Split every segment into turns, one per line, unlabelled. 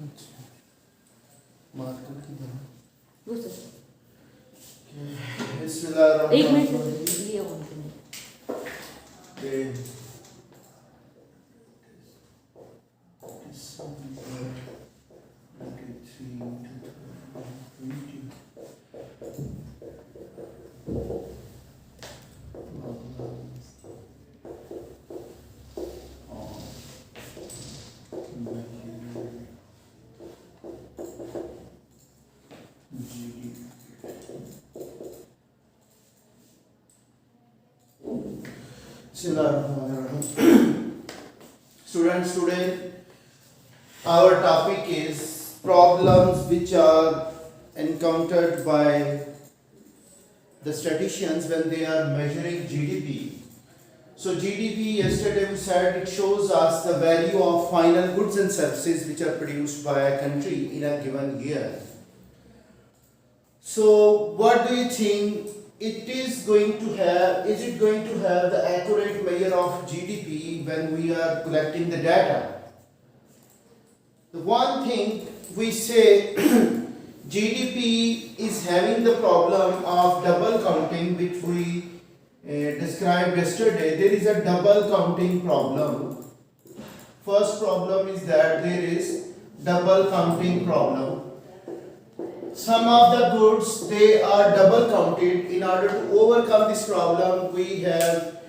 अच्छा मार्कर किधर है?
वो सर एक मिनट
बिस्मिल्लाहिर्रहमानिर्रहीम।
लिए फोन करने
Okay. Students, today our topic is problems which are encountered by the statisticians when they are measuring GDP. So GDP, yesterday we said, it shows us the value of final goods and services which are produced by a country in a given year. So what do you think it is going to have? Is it going to have the accurate measure of GDP when we are collecting the data? The one thing we say GDP is having the problem of double counting, which we described yesterday. There is a double counting problem. First problem is that there is double counting problem. Some of the goods, they are double counted. In order to overcome this problem, we have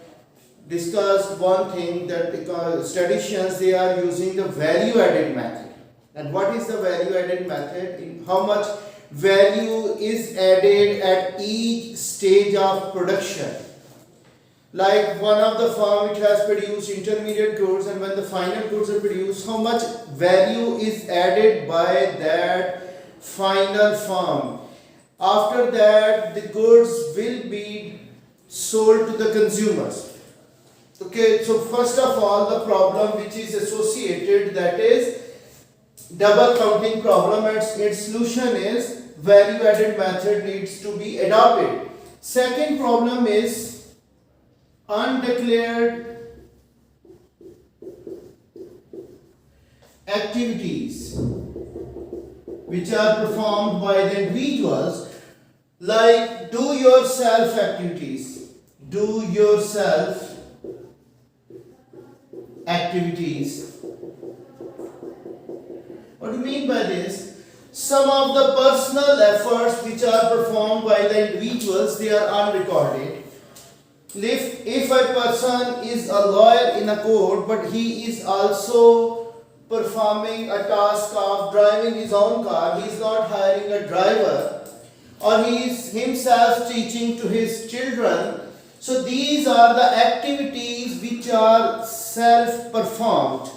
discussed one thing, that because statisticians, they are using the value added method. And what is the value added method? In how much value is added at each stage of production. Like one of the firm, it has produced intermediate goods, and when the final goods are produced, how much value is added by that final firm. After that, the goods will be sold to the consumers. Okay, so first of all, the problem which is associated, that is double counting problem, and its solution is value added method needs to be adopted. Second problem is undeclared activities which are performed by the individuals, like do yourself activities. Do yourself activities. What do you mean by this? Some of the personal efforts which are performed by the individuals, they are unrecorded. If a person is a lawyer in a court, but he is also performing a task of driving his own car, he is not hiring a driver, or he is himself teaching to his children. So these are the activities which are self-performed.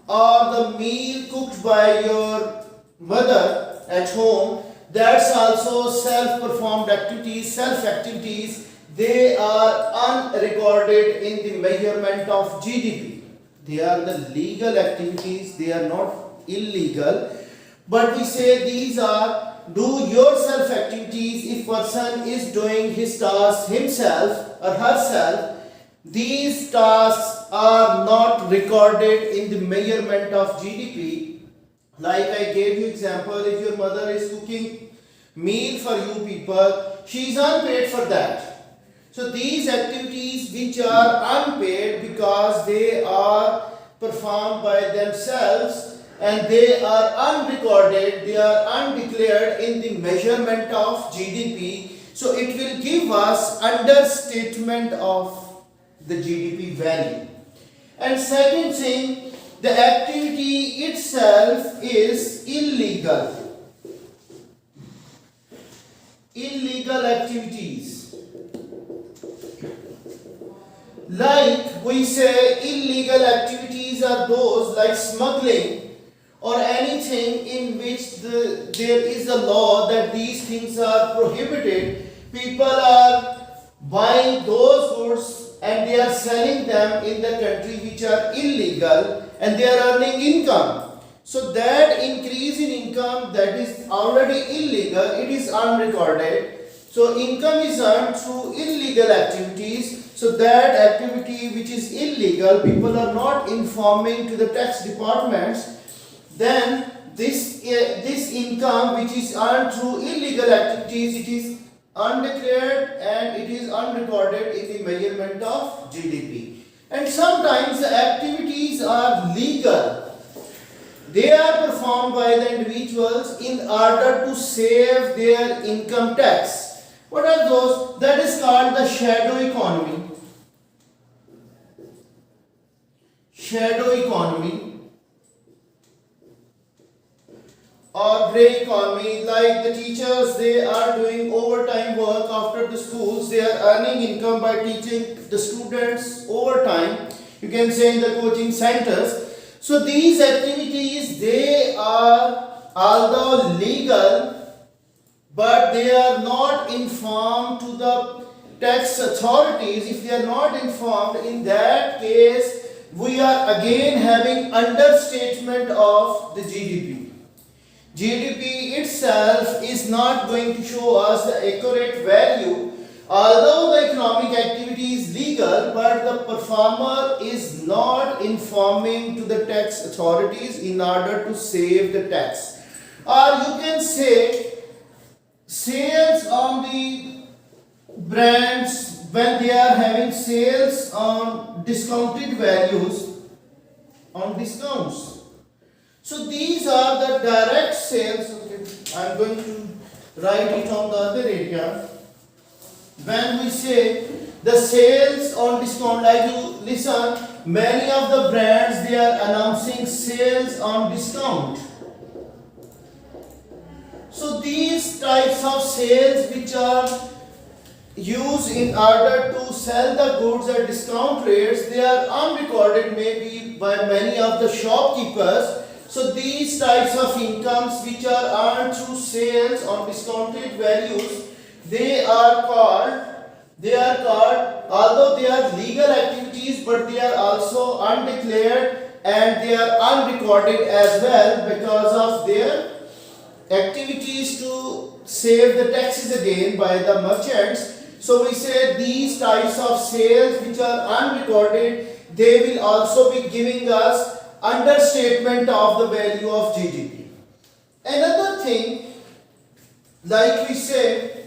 Or the meal cooked by your mother at home, that's also self-performed activities, self-activities. They are unrecorded in the measurement of GDP. They are the legal activities, they are not illegal. But we say these are do yourself activities. If person is doing his task himself or herself, these tasks are not recorded in the measurement of GDP. Like I gave you example, if your mother is cooking meal for you people, she is unpaid for that. So these activities which are unpaid because they are performed by themselves and they are unrecorded, they are undeclared in the measurement of GDP. So it will give us understatement of the GDP value. And second thing, the activity itself is illegal. Illegal activities. Like we say, illegal activities are those like smuggling or anything in which there is a law that these things are prohibited. People are buying those goods and they are selling them in the country which are illegal, and they are earning income. So that increase in income that is already illegal, it is unrecorded. So income is earned through illegal activities. So that activity which is illegal, people are not informing to the tax departments, then this income which is earned through illegal activities, it is undeclared and it is unrecorded in the measurement of GDP. And sometimes the activities are legal. They are performed by the individuals in order to save their income tax. What are those? That is called the shadow economy. Shadow economy or grey economy. Like the teachers, they are doing overtime work after the schools. They are earning income by teaching the students overtime. You can say in the coaching centers. So these activities, they are although legal, but they are not informed to the tax authorities. If they are not informed, in that case, we are again having understatement of the GDP. GDP itself is not going to show us the accurate value. Although the economic activity is legal, but the performer is not informing to the tax authorities in order to save the tax. Or you can say sales on the brands, when they are having sales on discounted values, on discounts. So these are the direct sales. Okay, I am going to write it on the other area. When we say the sales on discount, like you listen, many of the brands, they are announcing sales on discount. So these types of sales which are used in order to sell the goods at discount rates, they are unrecorded maybe by many of the shopkeepers. So these types of incomes which are earned through sales on discounted values, they are called, although they are legal activities, but they are also undeclared and they are unrecorded as well because of their activities to save the taxes again by the merchants. So we say these types of sales which are unrecorded, they will also be giving us understatement of the value of GDP. Another thing, like we say,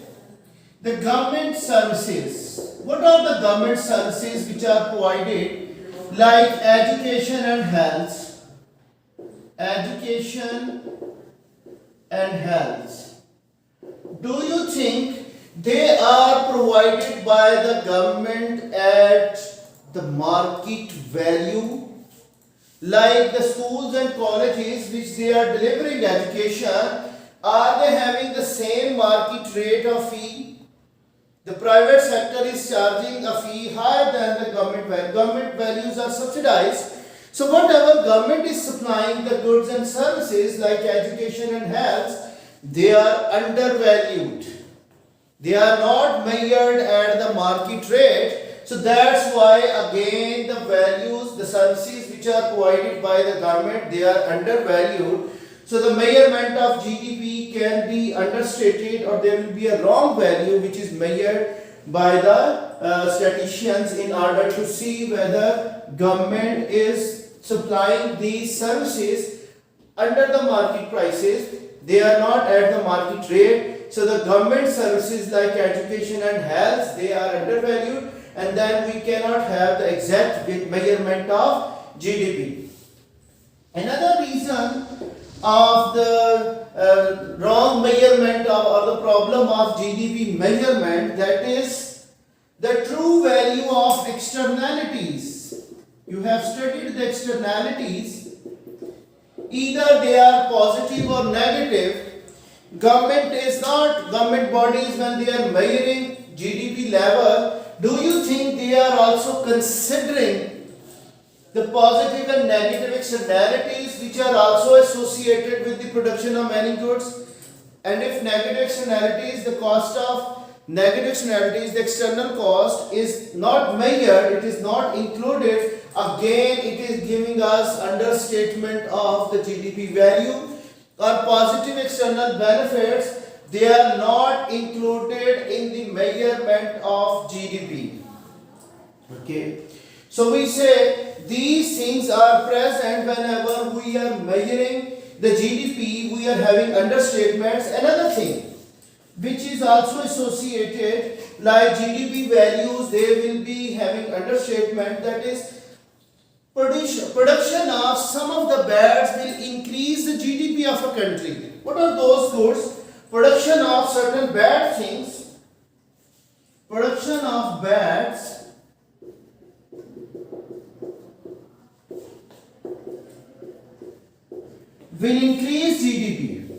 the government services. What are the government services which are provided? Like education and health. Education and health. Do you think they are provided by the government at the market value? Like the schools and colleges which they are delivering education, are they having the same market rate of fee? The private sector is charging a fee higher than the government value. Government values are subsidized. So whatever government is supplying the goods and services like education and health, they are undervalued. They are not measured at the market rate. So that's why again the values, the services which are provided by the government, they are undervalued. So the measurement of GDP can be understated, or there will be a wrong value which is measured by the statisticians in order to see whether government is supplying these services under the market prices. They are not at the market rate. So the government services like education and health, they are undervalued, and then we cannot have the exact measurement of GDP. Another reason of the wrong measurement of, or the problem of GDP measurement, that is the true value of externalities. You have studied the externalities, either they are positive or negative. Government bodies, when they are measuring GDP level, do you think they are also considering the positive and negative externalities which are also associated with the production of many goods? And if negative externalities, the cost of negative externalities, the external cost is not measured, it is not included, again it is giving us understatement of the GDP value. Or positive external benefits, they are not included in the measurement of GDP. Okay. So we say these things are present whenever we are measuring the GDP, we are having understatements. Another thing which is also associated, like GDP values, they will be having understatement, that is production of some of the bads will increase the GDP of a country. What are those goods? Production of certain bad things, production of bads will increase GDP.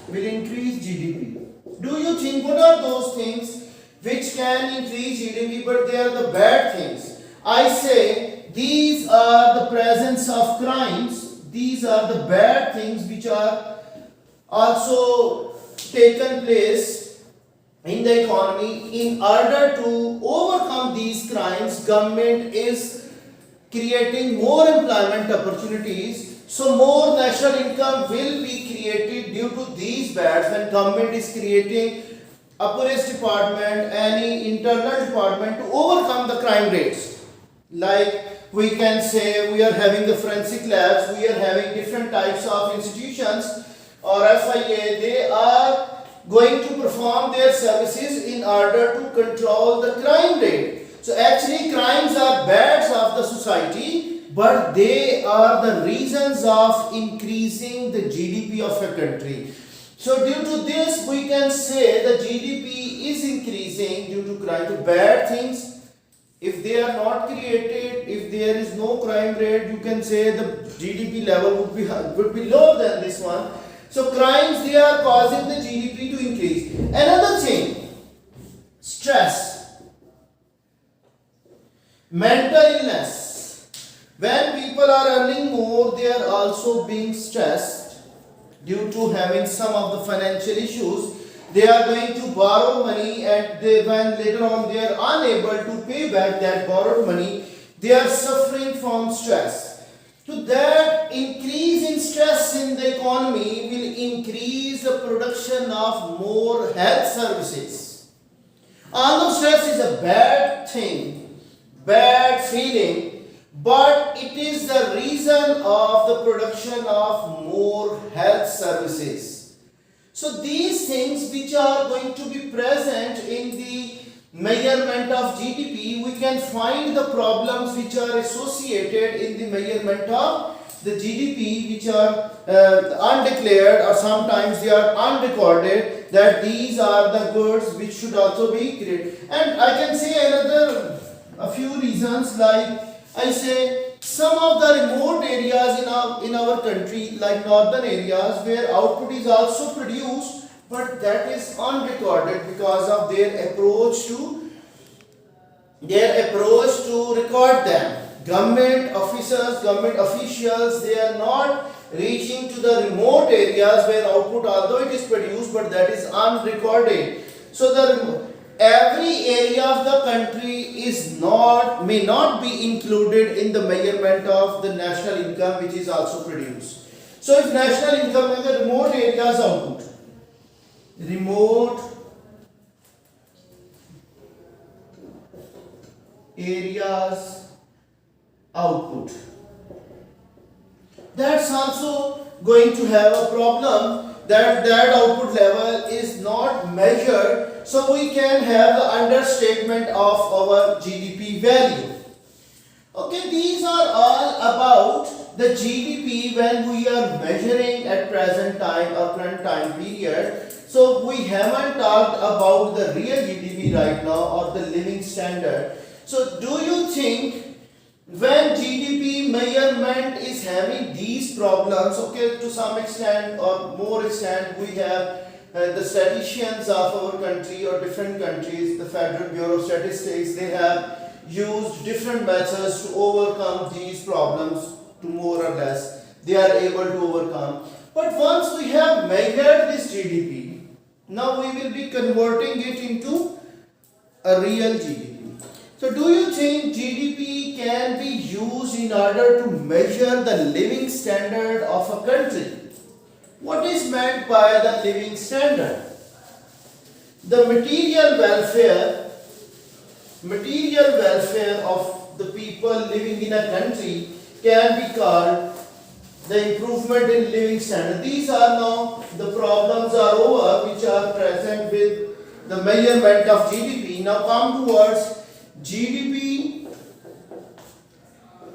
Will increase GDP. Do you think what are those things which can increase GDP but they are the bad things? I say these are the presence of crimes. These are the bad things which are also taken place in the economy. In order to overcome these crimes, government is creating more employment opportunities. So more national income will be created due to these bads when government is creating a police department, any internal department to overcome the crime rates. Like we can say we are having the forensic labs, we are having different types of institutions or FIA, they are going to perform their services in order to control the crime rate. So actually crimes are bads of the society, but they are the reasons of increasing the GDP of a country. So due to this we can say the GDP is increasing due to crime. The bad things, if they are not created, if there is no crime rate, you can say the GDP level would be lower than this one. So crimes, they are causing the GDP to increase. Another thing, stress, mental illness. When people are earning more, they are also being stressed due to having some of the financial issues. They are going to borrow money and when later on they are unable to pay back that borrowed money, they are suffering from stress. So that increase in stress in the economy will increase the production of more health services. Although stress is a bad thing, bad feeling, but it is the reason of the production of more health services. So these things which are going to be present in the measurement of GDP, we can find the problems which are associated in the measurement of the GDP, which are undeclared or sometimes they are unrecorded, that these are the goods which should also be created. And I can say a few reasons, like I say some of the remote areas in our country, like northern areas, where output is also produced, but that is unrecorded because of their approach to record them. Government officers, government officials, they are not reaching to the remote areas where output, although it is produced, but that is unrecorded. So every area of the country may not be included in the measurement of the national income which is also produced. So if national income is the remote areas output, remote areas output, that's also going to have a problem, that output level is not measured, so we can have the understatement of our GDP value. Okay, these are all about the GDP when we are measuring at present time or current time period. So we haven't talked about the real GDP right now or the living standard. So do you think when GDP measurement is having these problems, okay, to some extent or more extent, we have the statisticians of our country or different countries, the Federal Bureau of Statistics, they have used different methods to overcome these problems, to more or less they are able to overcome. But once we have measured this GDP, now we will be converting it into a real GDP. So do you think GDP can be used in order to measure the living standard of a country? What is meant by the living standard? The material welfare of the people living in a country can be called the improvement in living standard. These are now the problems are over which are present with the measurement of GDP. Now come towards GDP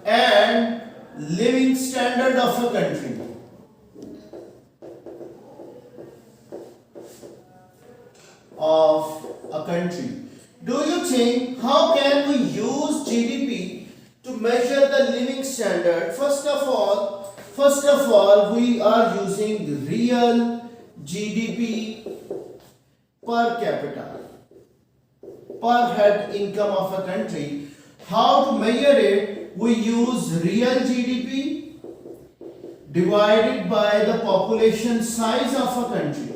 and living standard of a country. Do you think how can we use GDP to measure the living standard? First of all, we are using real GDP per capita, per head income of a country. How to measure it? We use real GDP divided by the population size of a country.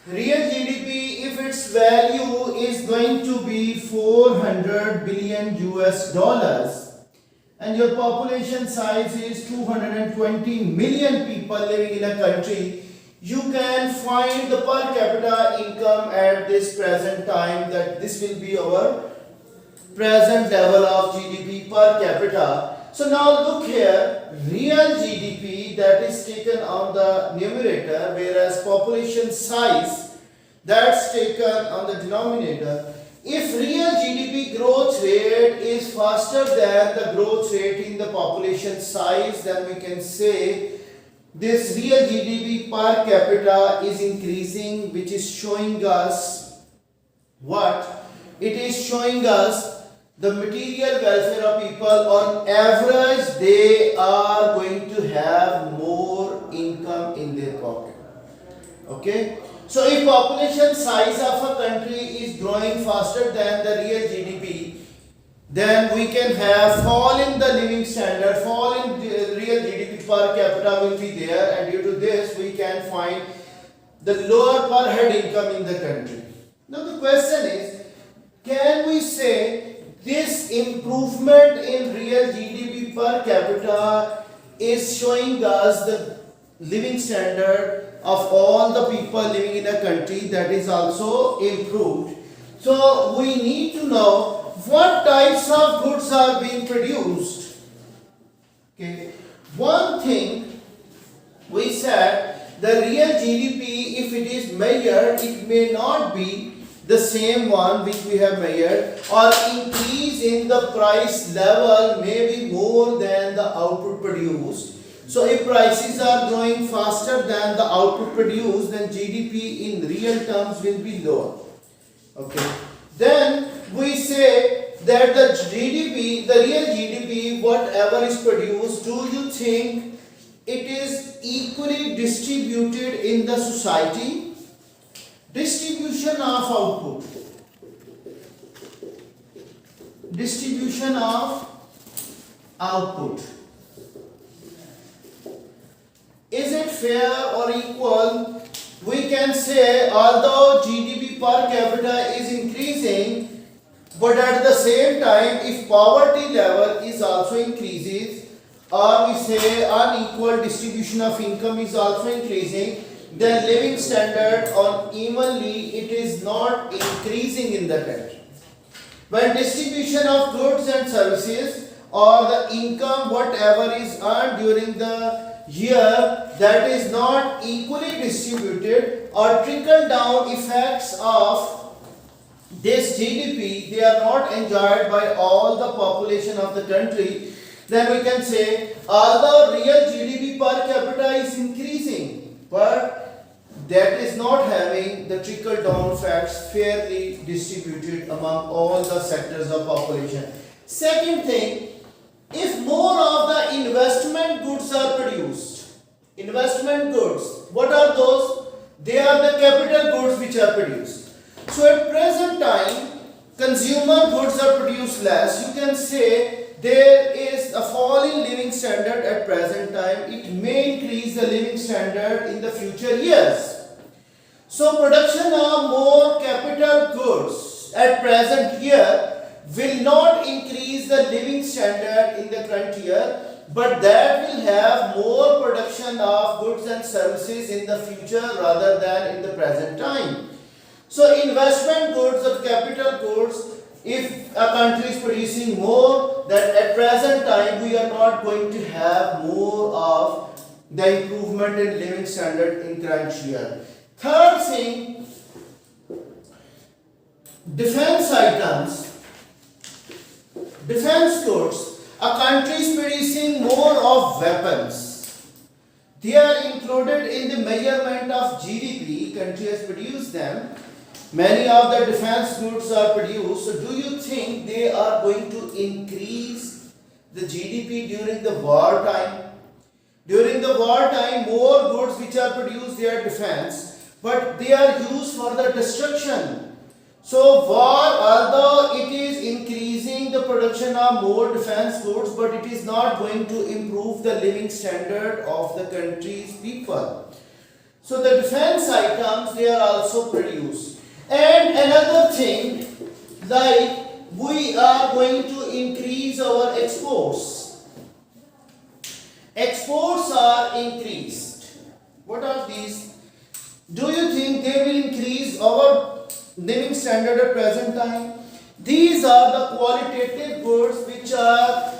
Real GDP, if its value is going to be 400 billion US dollars and your population size is 220 million people living in a country, you can find the per capita income at this present time, that this will be our present level of GDP per capita. So now look here, real GDP that is taken on the numerator, whereas population size that's taken on the denominator. If real GDP growth rate is faster than the growth rate in the population size, then we can say this real GDP per capita is increasing, which is showing us what? It is showing us the material welfare of people. On average, they are going to have more income in their pocket. Okay? So if population size of a country is growing faster than the real GDP, then we can have fall in the living standard, fall in the real GDP per capita will be there, and due to this we can find the lower per head income in the country. Now the question is, can we say this improvement in real GDP per capita is showing us the living standard of all the people living in a country that is also improved? So we need to know what types of goods are being produced. Okay. One thing we said, the real GDP, if it is measured, it may not be the same one which we have measured, or increase in the price level may be more than the output produced. So if prices are growing faster than the output produced, then GDP in real terms will be lower. Okay. Then we say that the GDP, the real GDP, whatever is produced, do you think it is equally distributed in the society? Distribution of output. Distribution of output. Is it fair or equal? We can say although GDP per capita is increasing, but at the same time if poverty level is also increases, or we say unequal distribution of income is also increasing, then living standard on evenly it is not increasing in the country. When distribution of goods and services or the income whatever is earned during the year, that is not equally distributed, or trickle down effects of this GDP, they are not enjoyed by all the population of the country, then we can say although real GDP per capita is increasing, but that is not having the trickle down effects fairly distributed among all the sectors of population. Second thing, if more of the investment goods are produced, investment goods, what are those? They are the capital goods which are produced. So at present time, consumer goods are produced less. You can say there is a fall in living standard at present time. It may increase the living standard in the future years. So production of more capital goods at present year will not increase the living standard in the current year, but that will have more production of goods and services in the future rather than in the present time. So investment goods or capital goods if a country is producing more, then at present time we are not going to have more of the improvement in living standard in current year. Third thing, defense items, defense goods. A country is producing more of weapons. They are included in the measurement of GDP. Country has produced them. Many of the defense goods are produced. So do you think they are going to increase the GDP during the war time? During the war time, more goods which are produced, they are defense, but they are used for the destruction. So war, although it is increasing the production of more defense goods, but it is not going to improve the living standard of the country's people. So the defense items, they are also produced. And another thing, like we are going to increase our exports. Exports are increased. What are these? Do you think they will increase our living standard at present time? These are the qualitative goods which are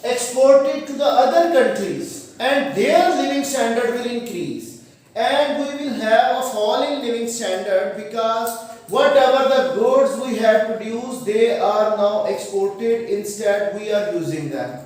exported to the other countries, and their living standard will increase, and we will have a fall in living standard because whatever the goods we have produced, they are now exported, instead we are using them.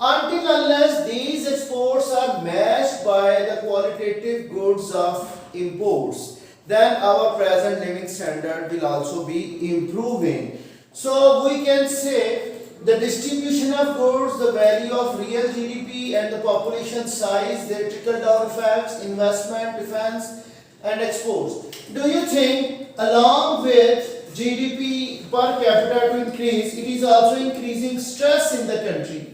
Until unless these exports are matched by the qualitative goods of imports, then our present living standard will also be improving. So we can say the distribution of goods, the value of real GDP and the population size, their trickle down effects, investment, defense and exports. Do you think along with GDP per capita to increase, it is also increasing stress in the country?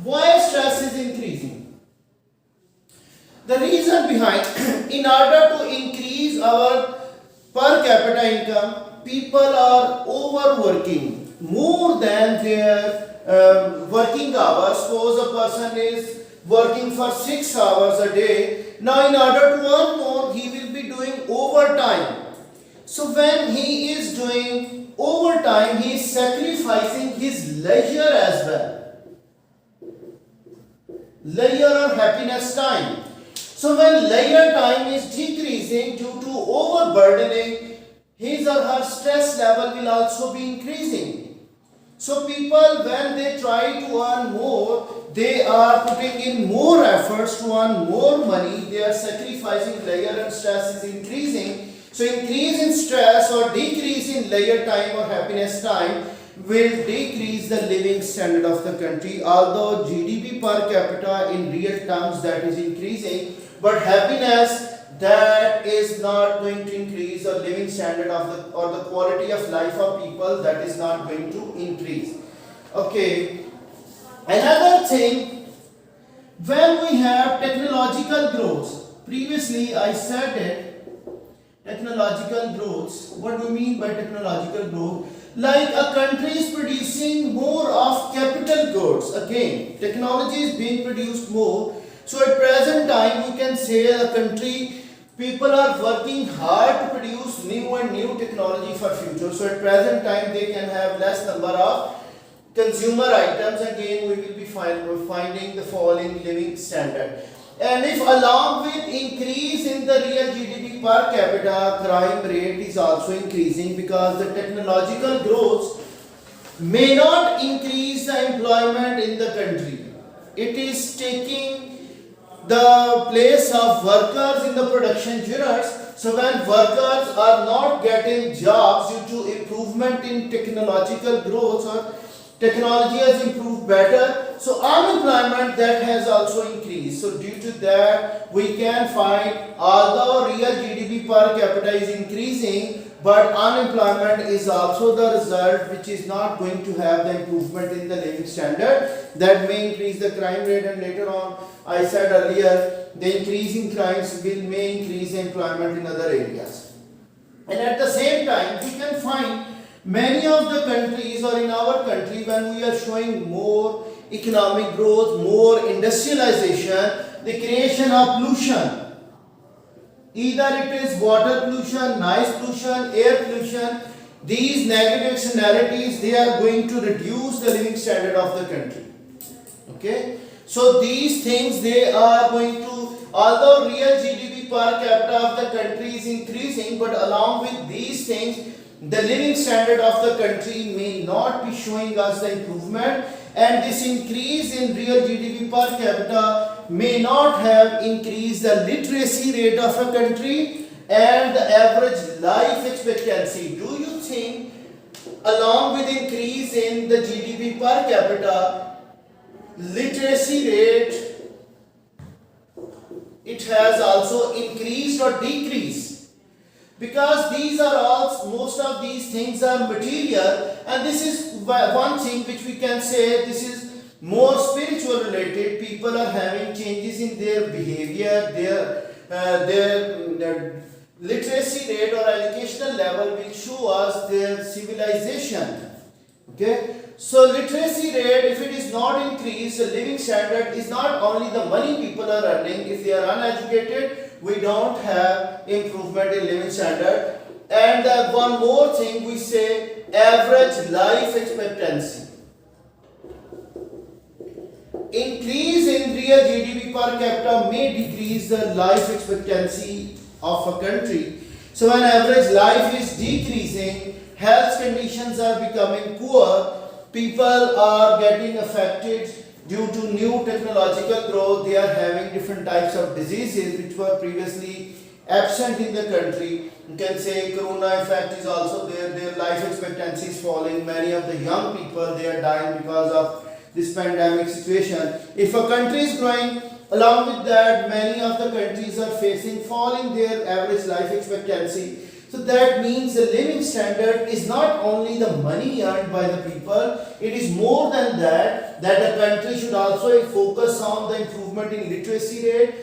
Why stress is increasing? The reason behind, in order to increase our per capita income, people are overworking more than their working hours. Suppose a person is working for 6 hours a day. Now in order to earn more, he will be doing overtime. So when he is doing overtime, he is sacrificing his leisure as well. Leisure or happiness time. So when leisure time is decreasing due to overburdening, his or her stress level will also be increasing. So people, when they try to earn more, they are putting in more efforts to earn more money. They are sacrificing leisure and stress is increasing. So increase in stress or decrease in leisure time or happiness time will decrease the living standard of the country. Although GDP per capita in real terms that is increasing, but happiness that is not going to increase, or living standard of the or the quality of life of people that is not going to increase. Okay. Another thing, when we have technological growth, previously I said it, technological growth. What do you mean by technological growth? Like a country is producing more of capital goods. Again, technology is being produced more. So at present time, we can say a country, people are working hard to produce new and new technology for future. So at present time, they can have less number of consumer items. Again, we will be finding the fall in living standard. And if along with increase in the real GDP per capita, crime rate is also increasing, because the technological growth may not increase the employment in the country. It is taking the place of workers in the production units. So when workers are not getting jobs due to improvement in technological growth, or technology has improved better, so unemployment that has also increased. So due to that, we can find, although real GDP per capita is increasing, but unemployment is also the result, which is not going to have the improvement in the living standard. That may increase the crime rate, and later on, I said earlier, the increase in crimes may increase the employment in other areas. And at the same time, we can find many of the countries, or in our country, when we are showing more economic growth, more industrialization, the creation of pollution, either it is water pollution, noise pollution, air pollution, these negative externalities, they are going to reduce the living standard of the country. Okay, so these things, they are going to, although real GDP per capita of the country is increasing, but along with these things, the living standard of the country may not be showing us the improvement, and this increase in real GDP per capita may not have increased the literacy rate of a country and the average life expectancy. Do you think, along with increase in the GDP per capita, literacy rate, it has also increased or decreased? Because these are all, most of these things are material, and this is one thing which we can say, this is more spiritual related. People are having changes in their behavior, their literacy rate or educational level will show us their civilization. Okay, so literacy rate, if it is not increased, the living standard is not only the money people are earning. If they are uneducated, we don't have improvement in living standard. And one more thing, we say average life expectancy. Increase in real GDP per capita may decrease the life expectancy of a country. So when average life is decreasing, health conditions are becoming poor, people are getting affected due to new technological growth. They are having different types of diseases which were previously absent in the country. You can say corona effect is also there, their life expectancy is falling. Many of the young people, they are dying because of this pandemic situation. If a country is growing, along with that, many of the countries are facing fall in their average life expectancy. So that means the living standard is not only the money earned by the people, it is more than that, that the country should also focus on the improvement in literacy rate,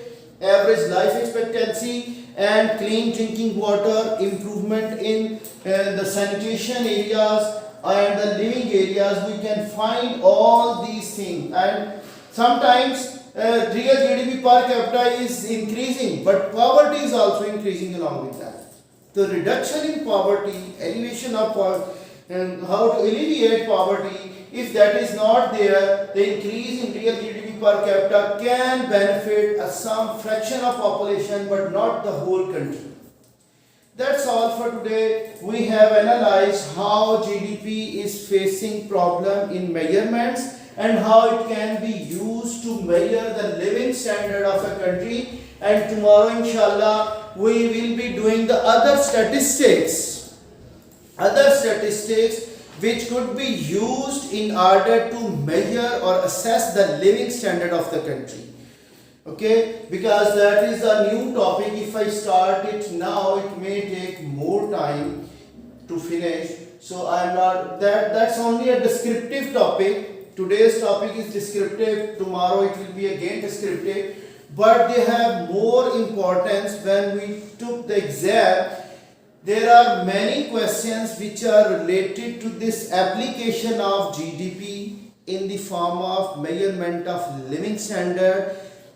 average life expectancy, and clean drinking water, improvement in the sanitation areas and the living areas. We can find all these things, and sometimes real GDP per capita is increasing, but poverty is also increasing along with that. The reduction in poverty, elevation of poverty, and how to alleviate poverty, if that is not there, the increase in real GDP per capita can benefit some fraction of population, but not the whole country. That's all for today. We have analyzed how GDP is facing problem in measurements and how it can be used to measure the living standard of a country. And tomorrow, inshallah, we will be doing the other statistics which could be used in order to measure or assess the living standard of the country. Okay, because that is a new topic. If I start it now, it may take more time to finish. So I'm not, that's only a descriptive topic. Today's topic is descriptive, tomorrow it will be again descriptive, but they have more importance when we took the exam. There are many questions which are related to this application of GDP in the form of measurement of living standard,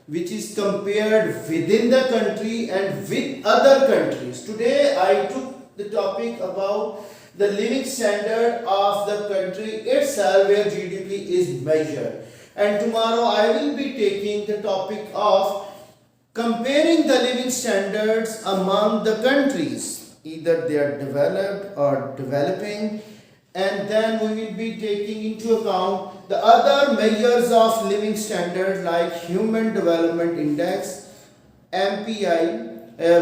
which is compared within the country and with other countries. Today I took the topic about the living standard of the country itself where GDP is measured. And tomorrow I will be taking the topic of comparing the living standards among the countries, either they are developed or developing, and then we will be taking into account the other measures of living standard like Human Development Index, MPI,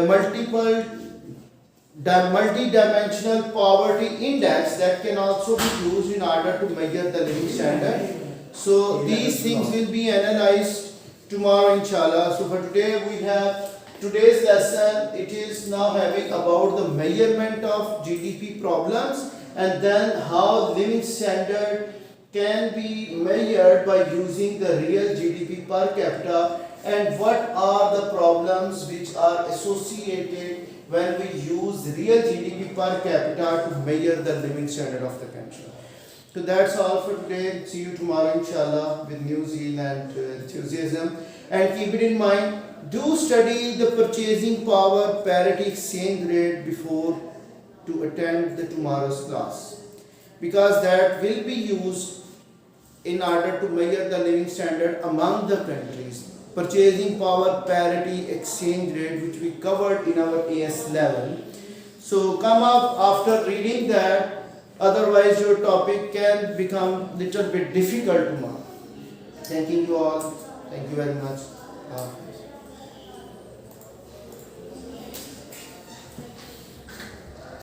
multi-dimensional poverty index that can also be used in order to measure the living standard. So these things will be analyzed tomorrow, inshallah. So for today we have today's lesson. It is now having about the measurement of GDP problems, and then how living standard can be measured by using the real GDP per capita, and what are the problems which are associated when we use real GDP per capita to measure the living standard of the country. So that's all for today. See you tomorrow, inshallah, with new zeal and enthusiasm. And keep it in mind, do study the purchasing power parity exchange rate before to attend the tomorrow's class, because that will be used in order to measure the living standard among the countries. Purchasing power parity exchange rate, which we covered in our AS level. So come up after reading that, otherwise your topic can become little bit difficult to mark. Thanking you all. Thank you very much.